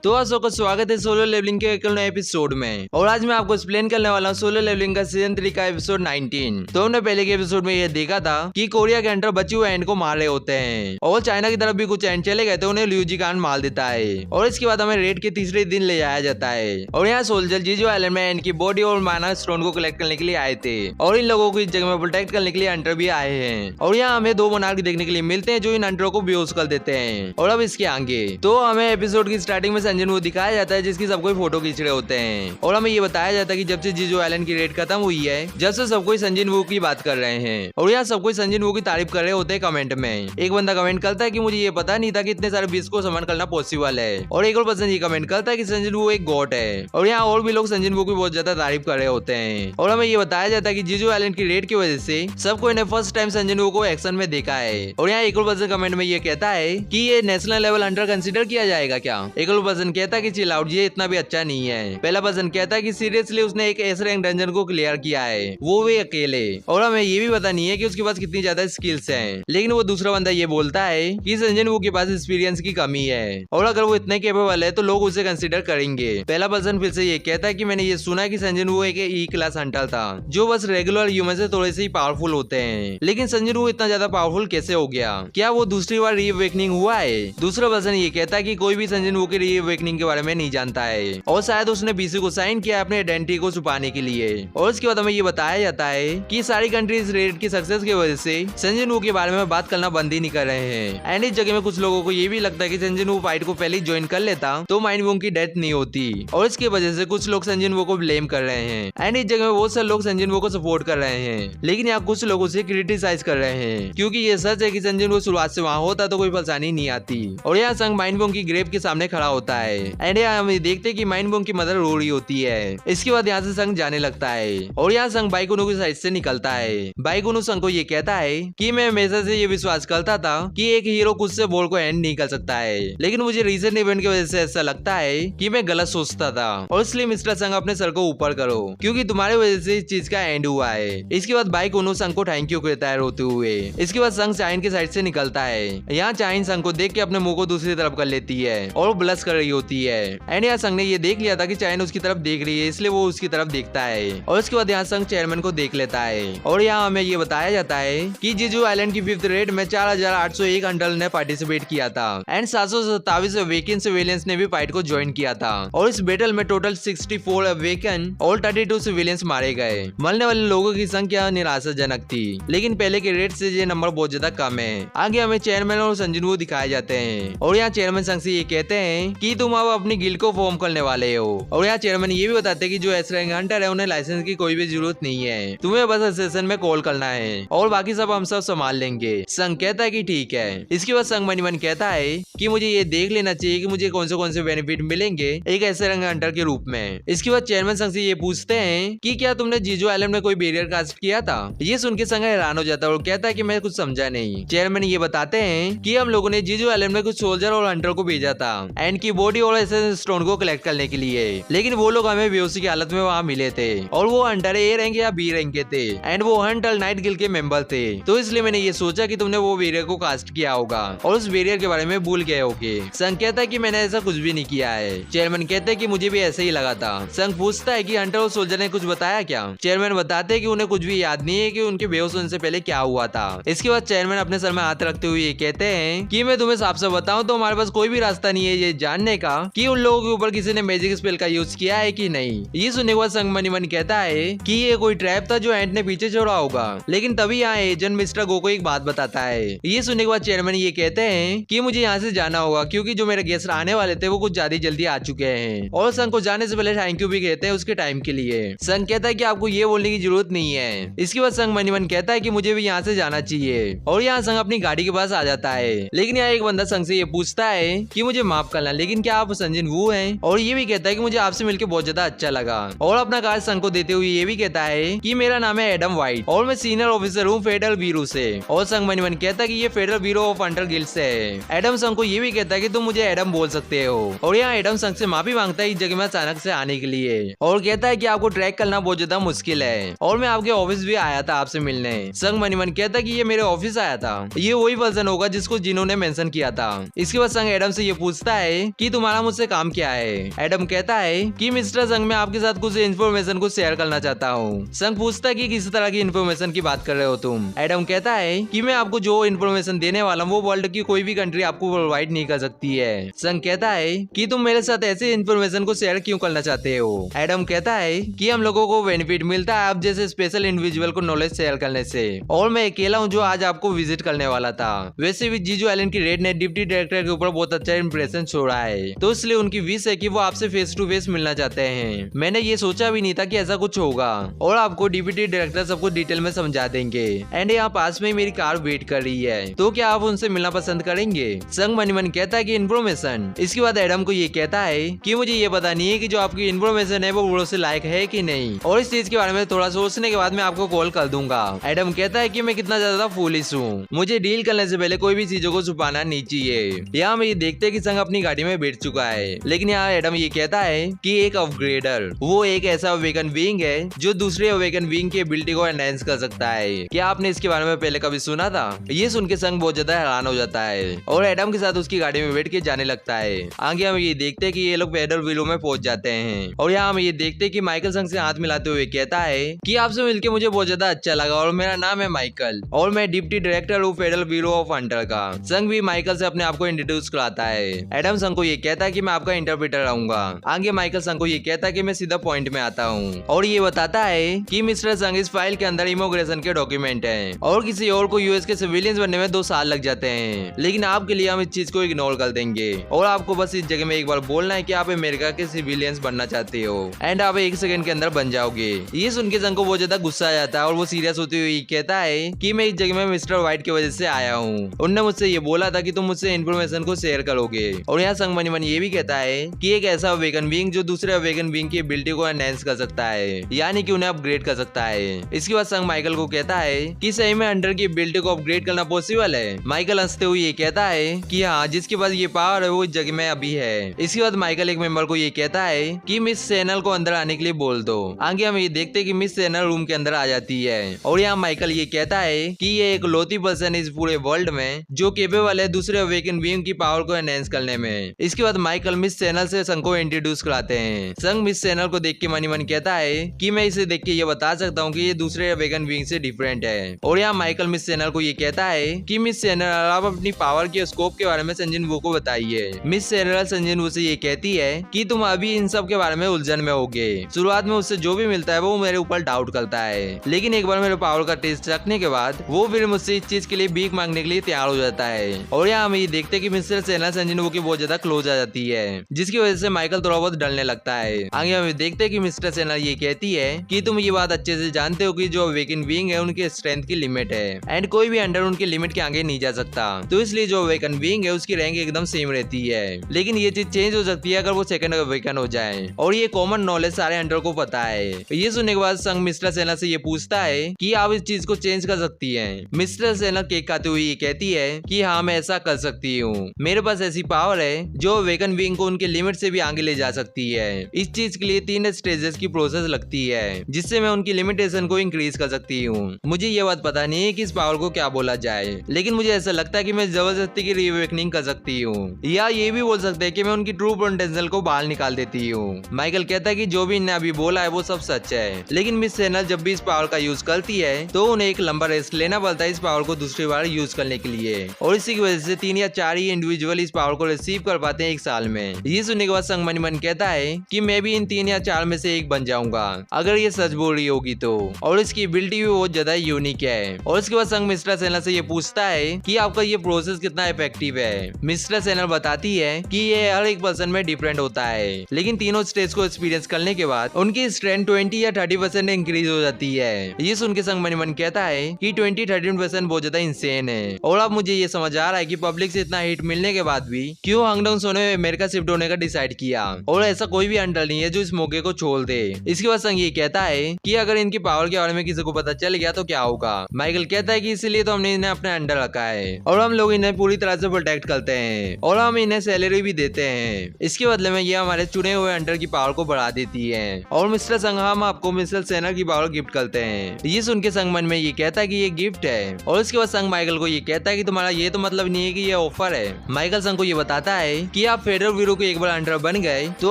तो आज आपका स्वागत है सोलो लेवलिंग के एक नए एपिसोड में। और आज मैं आपको एक्सप्लेन करने वाला हूँ सोलो लेवलिंग का सीजन 3 का एपिसोड 19। तो हमने पहले के एपिसोड में ये देखा था कि कोरिया के अंडर बची हुए एंड को मार रहे होते हैं और चाइना की तरफ भी कुछ एंड चले गए थे, उन्हें ल्यूजी कान मार देता है। और इसके बाद हमें रेड के तीसरे दिन ले जाया जाता है और यहाँ सोल्जर जीजो आइलैंड में एंड की बॉडी और माना स्टोन को कलेक्ट करने के लिए आए थे और इन लोगों को इस जगह में प्रोटेक्ट करने के लिए हंटर भी आए हैं। और यहाँ हमें दो मोनार्क देखने के लिए मिलते हैं जो इन हंटरों को बेहोश कर देते हैं। और अब इसके आगे तो हमें एपिसोड की स्टार्टिंग में संजन वो दिखाया जाता है जिसकी सब कोई फोटो खींच रहे होते हैं और हमें ये बताया जाता है कि जब से जीजो आइलैंड की रेड खत्म हुई है जब से सब कोई संजन वू की बात कर रहे हैं और यहाँ सब कोई संजन वू की तारीफ कर रहे होते हैं कमेंट में। एक बंदा कमेंट करता है कि मुझे ये पता नहीं था कि इतने सारे बीस को समन करना पॉसिबल है और एक और पर्सन ये कमेंट करता है कि संजन वू एक गॉड है। और यहाँ और भी लोग संजन वू की बहुत ज्यादा तारीफ कर रहे होते हैं और हमें ये बताया जाता है कि जीजो आइलैंड की रेड की वजह से सब कोई ने फर्स्ट टाइम संजन वू को एक्शन में देखा है। और यहाँ एक और पर्सन कमेंट में ये कहता है कि ये नेशनल लेवल हंटर कंसिडर किया जाएगा क्या। एक और पर्सन कहता है कि चिल आउट, ये इतना भी अच्छा नहीं है। पहला पर्सन कहता है कि सीरियसली उसने एक एस रैंक डंजन को क्लियर किया है, वो भी अकेले, और हमें ये भी पता नहीं है कि उसके पास कितनी ज्यादा स्किल्स हैं। लेकिन वो दूसरा बंदा ये बोलता है कि संजन वू के पास एक्सपीरियंस की कमी है और अगर वो इतने केपेबल है तो लोग उसे कंसिडर करेंगे। पहला पर्सन फिर से ये कहता है कि मैंने ये सुना है कि संजन वू एक ई क्लास हंटर था जो बस रेगुलर ह्यूमन से थोड़े से ही पावरफुल होते हैं, लेकिन संजन वू इतना ज्यादा पावरफुल कैसे हो गया, क्या वो दूसरी बार रीअवेकनिंग हुआ है। दूसरा पर्सन ये कहता है कि कोई भी संजन वू के रीअवेकनिंग के बारे में नहीं जानता है और शायद उसने बीसी को साइन किया अपने आइडेंटिटी को छुपाने के लिए। और इसके बाद हमें ये बताया जाता है कि सारी कंट्रीज रेड की सक्सेस की वजह से संजन वू के बारे में बात करना बंद ही नहीं कर रहे हैं। एंड इस जगह में कुछ लोगों को ये भी लगता है कि संजन वू फाइट को पहले ज्वाइन कर लेता तो माइंड वूम की डेथ नहीं होती और इसकी वजह से कुछ लोग संजन वू को ब्लेम कर रहे हैं। एंड इस जगह में बहुत सारे लोग संजन वू को सपोर्ट कर रहे हैं, लेकिन यहाँ कुछ लोगों से क्रिटिसाइज कर रहे हैं क्योंकि ये सच है कि संजन वू शुरुआत से वहाँ होता तो कोई परेशानी नहीं आती। और यहाँ संग माइंड वूम की ग्रेव के सामने खड़ा होता है एंड यहाँ हम देखते हैं कि माइंड वूम की मदर रो रही होती है। इसके बाद यहाँ से संग जाने लगता है और यहाँ संग बाइकुनु की साइड से निकलता है। बाइकुनु संग को ये कहता है कि मैं हमेशा से ये विश्वास करता था कि एक हीरो खुद से बॉल को एंड नहीं कर सकता है, लेकिन मुझे रीसेंट इवेंट की वजह से ऐसा लगता है कि मैं गलत सोचता था और इसलिए मिस्टर संग अपने सर को ऊपर करो क्योंकि तुम्हारी वजह से इस चीज का एंड हुआ है। इसके बाद बाइकुनु संग को थैंक यू कहता है रोते हुए। इसके बाद संग चाइन की साइड से निकलता है। यहाँ चाइन संग को देख के अपने मुंह को दूसरी तरफ कर लेती है और ब्लश कर रही होती है। एंड यहाँ संग ने ये देख लिया था कि चाइन उसकी तरफ देख रही है इसलिए वो उसकी तरफ देखता है और उसके बाद यहाँ संग चेयरमैन को देख लेता है। और यहाँ हमें ये बताया जाता है कि जीजू आइलैंड की 5th रेड में 4801 हंटर ने पार्टिसिपेट किया था एंड 727 अवेकन सिविलियंस ने भी फाइट को ज्वाइन किया था और इस बैटल में टोटल 64 अवेकन और 32 सिविलियंस मारे गए। मरने वाले लोगों की संख्या निराशाजनक थी, लेकिन पहले के रेड से ये नंबर बहुत ज्यादा कम है। आगे हमें चेयरमैन और संजन वू दिखाए जाते हैं और यहाँ चेयरमैन संग से ये कहते हैं कि तुम अब अपनी गिल्ड को फॉर्म करने वाले हो। और यहाँ चेयरमैन ये भी बताते हैं कि जो एस रैंक हंटर है उन्हें लाइसेंस की कोई भी जरूरत नहीं है, तुम्हें बस एसोसिएशन में कॉल करना है और बाकी सब हम सब संभाल लेंगे। संग कहता है कि ठीक है। इसके बाद संग मनी मन कहता है कि मुझे ये देख लेना चाहिए कि मुझे कौन से बेनिफिट मिलेंगे एक ऐसे रंग हंटर के रूप में। इसके बाद चेयरमैन संग से ये पूछते हैं कि क्या तुमने जीजो आइलैंड में कोई बैरियर कास्ट किया था। ये सुन के संग हैरान हो जाता है और कहता है कि मैं कुछ समझा नहीं। चेयरमैन ये बताते हैं कि हम लोगों ने जीजो आइलैंड में कुछ सोल्जर और हंटर को भेजा था एंड की बॉडी और ऐसे स्टोन को कलेक्ट करने के लिए, लेकिन वो लोग हमें बेहोशी की हालत में वहाँ मिले थे और वो हंटर ए रैंक या बी रैंक के थे एंड वो हंटर नाइट गिल्ड के मेंबर थे। तो इसलिए मैंने ये सोचा कि तुमने वो बैरियर को कास्ट किया होगा और उस बैरियर के बारे में भूल गए होगे। संग कहता है कि मैंने ऐसा कुछ भी नहीं किया है। चेयरमैन कहते हैं कि मुझे भी ऐसे ही लगा था। संग पूछता है कि हंटर और सोल्जर ने कुछ बताया क्या। चेयरमैन बताते हैं कि उन्हें कुछ भी याद नहीं है कि उनके बेहोश होने से पहले क्या हुआ था। इसके बाद चेयरमैन अपने सर में हाथ रखते हुए ये कहते हैं कि मैं तुम्हें साफ साफ बताऊं तो हमारे पास कोई भी रास्ता नहीं है ये जानने का कि उन लोगों के ऊपर किसी ने मैजिक स्पेल का यूज किया है कि नहीं। ये सुनने के बाद संग मनी मन कहता है कि ये कोई ट्रैप था जो एंट ने पीछे छोड़ा होगा, लेकिन तभी यहाँ एजेंट मिस्टर गो को एक बात बताता है। ये सुनने के बाद चेयरमैन ये कहते हैं कि मुझे यहाँ से जाना होगा क्योंकि जो मेरे गेस्ट आने वाले थे वो कुछ ज्यादा जल्दी आ चुके हैं और संग को जाने से पहले थैंक यू भी कहते हैं उसके टाइम के लिए। संग कहता है कि आपको ये बोलने की जरूरत नहीं है। इसके बाद संग मनी मन कहता है कि मुझे भी यहाँ से जाना चाहिए और यहाँ संग अपनी गाड़ी के पास आ जाता है, लेकिन यहाँ एक बंदा संग से ये पूछता है कि मुझे माफ करना, लेकिन क्या आप संजन वू हैं। और ये भी कहता है कि मुझे आपसे मिलकर बहुत ज्यादा अच्छा लगा और अपना कार्ड संग को देते हुए ये भी कहता है कि मेरा नाम है एडम व्हाइट और मैं सीनियर ऑफिसर हूँ फेडरल ब्यूरो से। और संग मनी मन कहता है कि ये federal bureau of Hunter guild से है। एडम संग को ये भी कहता है कि तुम मुझे एडम बोल सकते हो और यहाँ एडम संग से माफी मांगता है इस जगह में अचानक से आने के लिए और कहता है कि आपको ट्रैक करना बहुत ज्यादा मुश्किल है और मैं आपके ऑफिस भी आया था आपसे मिलने। संग मनी मन कहता है कि ये मेरे ऑफिस आया था, ये वही पर्सन होगा जिसको जिन्होंने मेंशन किया था। इसके बाद संग एडम से ये पूछता है कि तुम्हारा मुझसे काम क्या है। एडम कहता है कि मिस्टर संग मैं आपके साथ कुछ इन्फॉर्मेशन को शेयर करना चाहता हूँ। संग पूछता है कि किस तरह की इन्फॉर्मेशन की बात कर रहे हो तुम। एडम कहता है कि मैं आपको जो इन्फॉर्मेशन देने वाला हूँ वो वर्ल्ड की कोई भी कंट्री आपको प्रोवाइड नहीं कर सकती है। संग कहता है कि तुम मेरे साथ ऐसे इन्फॉर्मेशन को शेयर क्यों करना चाहते हो। एडम कहता है कि हम लोगों को बेनिफिट मिलता है आप जैसे स्पेशल इंडिविजुअल को नॉलेज शेयर करने से, और मैं अकेला हूँ जो आज आपको विजिट करने वाला था। वैसे भी जीजू एलन की रेड ने डिप्टी डायरेक्टर के ऊपर बहुत अच्छा इंप्रेशन छोड़ा है, तो इसलिए उनकी विश है कि वो आपसे फेस टू फेस मिलना चाहते हैं। मैंने ये सोचा भी नहीं था कि ऐसा कुछ होगा, और आपको डिप्टी डायरेक्टर सबको डिटेल में समझा देंगे। एंड यहाँ पास में मेरी कार वेट कर रही है, तो क्या आप उनसे मिलना पसंद करेंगे। संग मन मन कहता है कि इन्फॉर्मेशन। इसके बाद एडम को ये कहता है कि मुझे ये पता नहीं है कि जो आपकी इन्फॉर्मेशन है वो भरोसे लायक है कि नहीं, और इस चीज के बारे में थोड़ा सोचने के बाद मैं आपको कॉल कर दूंगा। एडम कहता है कि मैं कितना ज्यादा फूलिश हूँ, मुझे डील करने से पहले कोई भी चीजों को छुपाना नहीं चाहिए। यहाँ हम ये देखते हैं कि संग अपनी गाड़ी में बैठ चुका है, लेकिन यहाँ एडम ये कहता है कि एक अपग्रेडर वो एक ऐसा अवेकन बीइंग है जो दूसरे अवेकन बीइंग की एबिलिटी को एनहांस कर सकता है। क्या आपने इसके बारे में पहले कभी सुना था। ये सुन के संग बहुत ज्यादा हैरान हो जाता है और एडम के साथ उसकी गाड़ी में बैठ के जाने लगता है। आगे हम ये देखते हैं कि ये लोग फेडरल ब्यूरो में पहुंच जाते हैं, और यहाँ हम ये देखते हैं कि माइकल संग से हाथ मिलाते हुए कहता है कि आपसे मिलके मुझे बहुत ज्यादा अच्छा लगा, और मेरा नाम है माइकल और मैं डिप्टी डायरेक्टर हूँ फेडरल ब्यूरो ऑफ हंटर का। संग भी माइकल से अपने आप को इंट्रोड्यूस कराता है। एडम संग को ये कहता है कि मैं आपका इंटरप्रेटर रहूंगा। आगे माइकल संग को ये कहता है कि मैं सीधा पॉइंट में आता हूँ, और ये बताता है कि मिस्टर संग इस फाइल के अंदर इमिग्रेशन के डॉक्यूमेंट है, और किसी और को यूएस के सिविलियंस बनने में 2 साल लग जाते हैं, लेकिन आपके लिए हम इस चीज को इग्नोर कर देंगे, और आपको बस इस जगह में एक बार बोलना है कि आप अमेरिका के सिविलियंस बनना चाहते हो, एंड आप 1 सेकंड के अंदर बन जाओगे। ये सुन के संग को बहुत ज्यादा गुस्सा आ जाता है, और वो सीरियस होते हुए कहता है कि मैं इस जगह में मिस्टर व्हाइट की वजह से आया हूँ। उनने मुझसे ये बोला था कि तुम मुझसे इन्फॉर्मेशन को शेयर करोगे, और यहाँ संग मनी मन ये भी कहता है कि एक ऐसा अवेकन बीइंग जो दूसरे अवेकन बीइंग की एबिलिटी को एनहांस कर सकता है, यानी कि उन्हें अपग्रेड कर सकता है। इसके बाद संग माइकल को कहता है कि सही में हंटर की एबिलिटी को अपग्रेड करना पॉसिबल है। माइकल हंसते हुए ये कहता है कि हाँ, जिसके पास ये पावर है वो इस जगह में अभी है। इसके बाद माइकल एक मेंबर को ये कहता है कि मिस सैनल को अंदर आने के लिए बोल दो। आगे हम ये देखते हैं कि मिस सैनल रूम के अंदर आ जाती है, और यहाँ माइकल ये कहता है कि ये एक लौती पर्सन इस पूरे वर्ल्ड में जो केपेबल है दूसरे अवेकन बीइंग की पावर को एनहांस करने में। इसके बाद माइकल मिस सैनल से संग को इंट्रोड्यूस कराते हैं। संग मिस सैनल को देख के मनी मन कहता है कि मैं इसे देख के ये बता सकता हूँ कि ये दूसरे अवेकन बीइंग से डिफरेंट है, और यहाँ माइकल मिस सैनल को ये कहता है कि मिस सैनल आप अपनी पावर के स्कोप के बारे में संजन वो को बताइए। मिस सैनल संजन वो से ये कहती है कि तुम अभी इन सब के बारे में उलझन में होगे। शुरुआत में उससे जो भी मिलता है वो मेरे ऊपर डाउट करता है, लेकिन एक बार मेरे पावर का टेस्ट रखने के बाद वो फिर मुझसे इस चीज के लिए भीख मांगने के लिए तैयार हो जाता है। और यहाँ हम ये देखते हैं कि मिस्टर सैनल संजन वो की बहुत ज्यादा क्लोज आ जाती है, जिसकी वजह से माइकल थोड़ा बहुत डरने लगता है। आगे हम देखते हैं कि मिस्टर सैनल ये कहती है कि तुम ये बात अच्छे से जानते हो कि जो अवेकन बीइंग है उनके स्ट्रेंथ की लिमिट है, एंड कोई भी अंडर उनके लिमिट के आगे नहीं जा सकता, तो इसलिए जो अवेकन बीइंग है उसकी रैंक एकदम सेम रहती है। लेकिन ये चीज चेंज हो सकती है अगर वो सेकंड अवेकन हो जाए, और ये कॉमन नॉलेज सारे अंडर को पता है। ये सुनने के बाद संग मिस्टर सैनल से ये पूछता है कि आप इस चीज को चेंज कर सकती हैं। मिस्टर सैनल केक खाते हुए ये कहती है कि हाँ, मैं ऐसा कर सकती हूँ, मेरे पास ऐसी पावर है जो अवेकन बीइंग को उनके लिमिट से भी आगे ले जा सकती है। इस चीज के लिए 3 स्टेजेस की प्रोसेस लगती है, जिससे मैं उनकी लिमिटेशन को इंक्रीज कर सकती हूँ। मुझे ये बात पता नहीं है कि इस पावर को क्या बोला जाए, लेकिन मुझे ऐसा लगता है कि मैं जबरदस्ती की रीअवेकनिंग कर सकती हूँ, या ये भी बोल सकते हैं कि मैं उनकी ट्रू पोटेंशियल को बाहर निकाल देती हूँ। माइकल कहता है कि जो भी इन्हें अभी बोला है वो सब सच है, लेकिन मिस सैनल जब भी इस पावर का यूज करती है तो उन्हें एक लंबा रेस्ट लेना पड़ता है इस पावर को दूसरी बार यूज करने के लिए, और इसी की वजह से 3 या 4 ही इंडिविजुअल इस पावर को रिसीव कर पाते हैं 1 साल में। ये सुनने के बाद संग मनी मन कहता है कि मैं भी इन 3 या 4 में से एक बन जाऊंगा अगर ये सच बोल रही होगी तो, और इसकी एबिलिटी भी बहुत ज्यादा यूनिक है। और इसके बाद संग मिस्टर सैनल से ये पूछता है कि आपका ये प्रोसेस कितना इफेक्टिव है। मिस्टर सैनल बताती है कि ये हर एक पर्सन में डिफरेंट होता है, लेकिन तीनों स्टेज को एक्सपीरियंस करने के बाद उनकी स्ट्रेंथ 20 या 30% इंक्रीज हो जाती है। ये सुन के संग मनी मन कहता है कि 20-30% बहुत ज्यादा इंसेन है, और अब मुझे ये समझ आ रहा है कि पब्लिक से इतना हिट मिलने के बाद भी क्यों हंगडोंग सो ने अमेरिका शिफ्ट होने का डिसाइड किया, और ऐसा कोई भी अंडर नहीं है जो इस मौके को छोड़ दे। इसके बाद संग ये कहता है कि अगर इनकी पावर के बारे में किसी को पता चल गया तो क्या होगा। माइकल कहता है कि इसलिए तो हमने इन्हें अपने अंडर रखा है, और हम लोग इन्हें पूरी तरह से प्रोटेक्ट करते हैं, और हम इन्हें सैलरी भी देते हैं। इसके बदले में ये हमारे चुने हुए अंडर की पावर को बढ़ा देती है, और मिस्टर संग हम आपको मिस्टर सैनल की पावर गिफ्ट करते हैं। ये सुन के संग मन में ये कहता है कि ये गिफ्ट है, और इसके बाद संग माइकल को ये कहता है कि तुम्हारा ये तो मतलब नहीं है कि ये ऑफर है। माइकल संग को ये बताता है कि कि आप फेडरल ब्यूरो के एक बार अंडर बन गए तो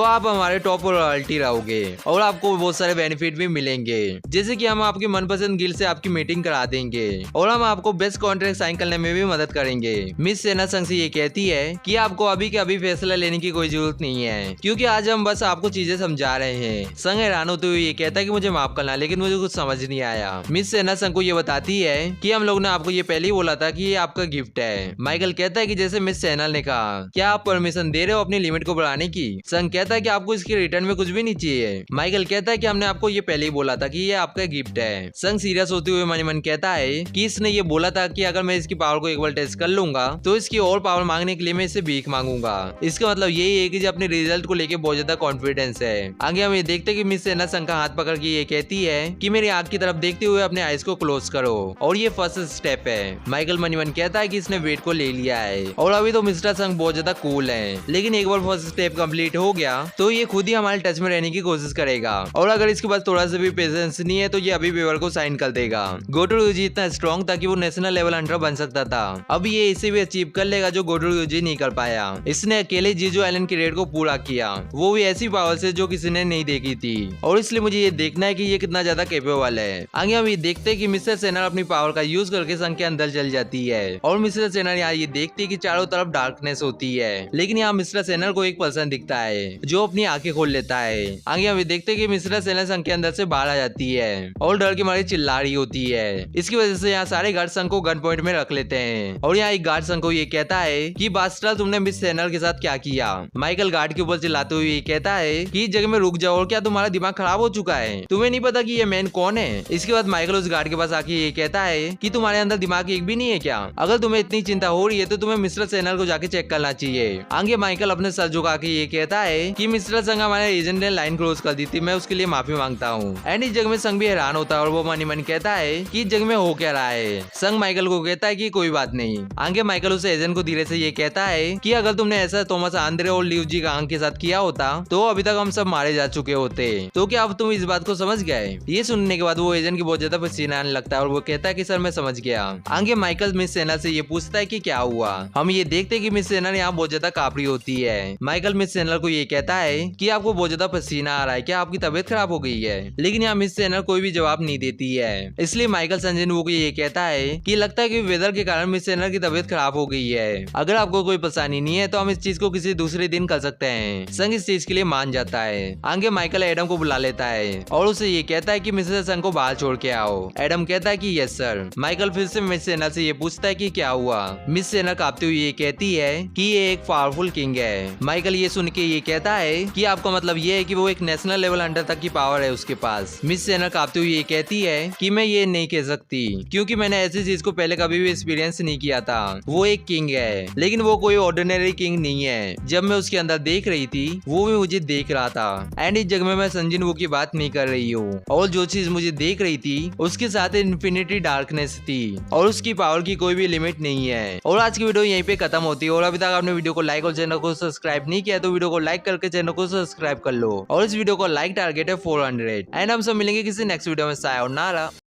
आप हमारे टॉप रॉयल्टी रहोगे और आपको बहुत सारे बेनिफिट भी मिलेंगे, जैसे कि हम आपकी मनपसंद गिल्ड से आपकी मीटिंग करा देंगे और हम आपको बेस्ट कॉन्ट्रैक्ट साइन करने में भी मदद करेंगे। मिस सेना संघ से ये कहती है कि आपको अभी के अभी फैसला लेने की कोई जरूरत नहीं है, क्योंकि आज हम बस आपको चीजें समझा रहे हैं। संघ हैरान होते हुए ये कहता है कि मुझे माफ करना, लेकिन मुझे कुछ समझ नहीं आया। मिस सेना संघ को ये बताती है कि हम लोग ने आपको ये पहले ही बोला था कि ये आपका गिफ्ट है। माइकल कहता है कि जैसे मिस सेनल ने कहा, क्या आप परमिशन दे रहे हो अपनी लिमिट को बढ़ाने की? संघ कहता है कि आपको इसके रिटर्न में कुछ भी नहीं चाहिए। माइकल कहता है कि हमने आपको ये पहले ही बोला था कि ये आपका गिफ्ट है। संघ सीरियस होते हुए मन मन कहता है कि इसने ये बोला था कि अगर मैं इसकी पावर को एक बार टेस्ट कर लूंगा तो इसकी और पावर मांगने के लिए मैं इससे भीख मांगूंगा। इसका मतलब यही है कि अपने रिजल्ट को लेकर बहुत ज्यादा कॉन्फिडेंस है। आगे हम ये देखते कि मिस सेना संघ का हाथ पकड़ के ये कहती है कि मेरी आंख की तरफ देखते हुए अपने आईज को क्लोज करो और ये फर्स्ट स्टेप है। माइकल मनी मन कहता है कि इसने वेट को ले लिया है और अभी तो मिस्टर संघ बहुत ज्यादा कूल है, लेकिन एक बार फर्स्ट स्टेप कंप्लीट हो गया तो ये खुद ही हमारे टच में रहने की कोशिश करेगा और अगर इसके पास थोड़ा सा भी पेशेंस नहीं है तो ये अभी पेपर को साइन कर देगा। गोटो यूजी इतना स्ट्रॉन्ग था कि वो नेशनल लेवल हंटर बन सकता था। अब ये इसे भी अचीव कर लेगा जो गोटो यूजी नहीं कर पाया। इसने अकेले जीजो आइलैंड की रेड को पूरा किया, वो भी ऐसी पावर से जो किसी ने नहीं देखी थी, और इसलिए मुझे ये देखना है कि ये कितना ज्यादा कैपेबल है। आगे हम ये देखते हैं कि मिस्टर सेनर अपनी पावर का यूज करके संघ के अंदर चल जाती है और मिस्टर सेनर यहाँ ये देखती है कि चारों तरफ डार्कनेस होती है, लेकिन यहाँ मिस्टर सेनर को एक पर्सन दिखता है जो अपनी आंखें खोल लेता है। आगे हम ये देखते हैं कि मिस्टर सेनर संघ के अंदर से बाहर आ जाती है और डर के मारे चिल्ला रही होती है। इसकी वजह से यहाँ सारे गार्ड संघ को गन पॉइंट में रख लेते हैं और यहाँ एक गार्ड संघ को ये कहता है कि बास्टरा तुमने मिस सेनर के साथ क्या किया? माइकल गार्ड के ऊपर चिल्लाते हुए ये कहता है कि इस जगह में रुक जाओ और क्या तुम्हारा दिमाग खराब हो चुका है? तुम्हें नहीं पता कि ये मैन कौन है? इसके बाद माइकल उस गार्ड के पास आके ये कहता है कि तुम्हारे अंदर दिमाग एक भी नहीं है क्या? अगर तुम्हें इतनी चिंता हो रही है तो तुम्हें मिस्टर सेनर को जाके चेक करना चाहिए। आगे माइकल अपने सर झुका के ये कहता है कि मिस्टर संघ हमारे एजेंट ने लाइन क्रॉस कर दी थी, मैं उसके लिए माफी मांगता हूँ। एंड इस जगह में संघ भी हैरान होता है और वो मनी मन कहता है कि इस जगह में हो क्या रहा है। संघ माइकल को कहता है कि कोई बात नहीं। आगे माइकल उस एजेंट को धीरे से ये कहता है कि अगर तुमने ऐसा थॉमस आंद्रे और लिव जी गांग के साथ किया होता तो अभी तक हम सब मारे जा चुके होते। तो क्या अब तुम इस बात को समझ गए? ये सुनने के बाद वो एजेंट की बहुत ज्यादा पसीना आने लगता है और वो कहता है कि सर मैं समझ गया। आगे माइकल मिस सेना से ये पूछता है कि क्या हुआ। हम ये देखते हैं कि मिस सेना यहाँ बहुत ज्यादा कापड़ी होती है। माइकल मिस सेनर को ये कहता है कि आपको बहुत ज्यादा पसीना आ रहा है, क्या आपकी तबीयत खराब हो गई है? लेकिन यहाँ मिस सेनर कोई भी जवाब नहीं देती है। इसलिए माइकल संजन वो को ये कहता है कि लगता है कि वेदर के कारण मिस सेनर की तबीयत खराब हो गई है। अगर आपको कोई परेशानी नहीं है तो हम इस चीज को किसी दूसरे दिन कर सकते हैं। संघ इस चीज के लिए मान जाता है। आगे माइकल एडम को बुला लेता है और उसे ये कहता है कि मिसेस संघ को बाहर छोड़ के आओ। एडम कहता है कि यस सर। माइकल फिर से मिस सेना से ये पूछता है कि क्या हुआ। मिस सेना कांपते हुए ये कहती है कि ये एक पावरफुल किंग है। माइकल ये सुन के ये कहता है कि आपका मतलब ये है कि वो एक नेशनल लेवल हंटर तक की पावर है उसके पास। मिस सेना कांपते हुए ये कहती है कि मैं ये नहीं कह सकती, क्योंकि मैंने ऐसी चीज को पहले कभी भी एक्सपीरियंस नहीं किया था। वो एक किंग है, लेकिन वो कोई ऑर्डिनरी किंग नहीं है। जब मैं उसके अंदर देख रही थी वो भी मुझे देख रहा था। एंड इस जगह में मैं संजिन वो की बात नहीं कर रही हूँ, और जो चीज मुझे देख रही थी उसके साथ इन्फिनिटी डार्कनेस थी और उसकी पावर की कोई भी लिमिट नहीं है। और आज की वीडियो यहीं पे खत्म होती है। और अभी तक आपने वीडियो को लाइक और चैनल को सब्सक्राइब नहीं किया तो वीडियो को लाइक करके चैनल को सब्सक्राइब कर लो। और इस वीडियो को लाइक टारगेट है 400। एंड हम सब मिलेंगे किसी नेक्स्ट वीडियो में। सायोनारा।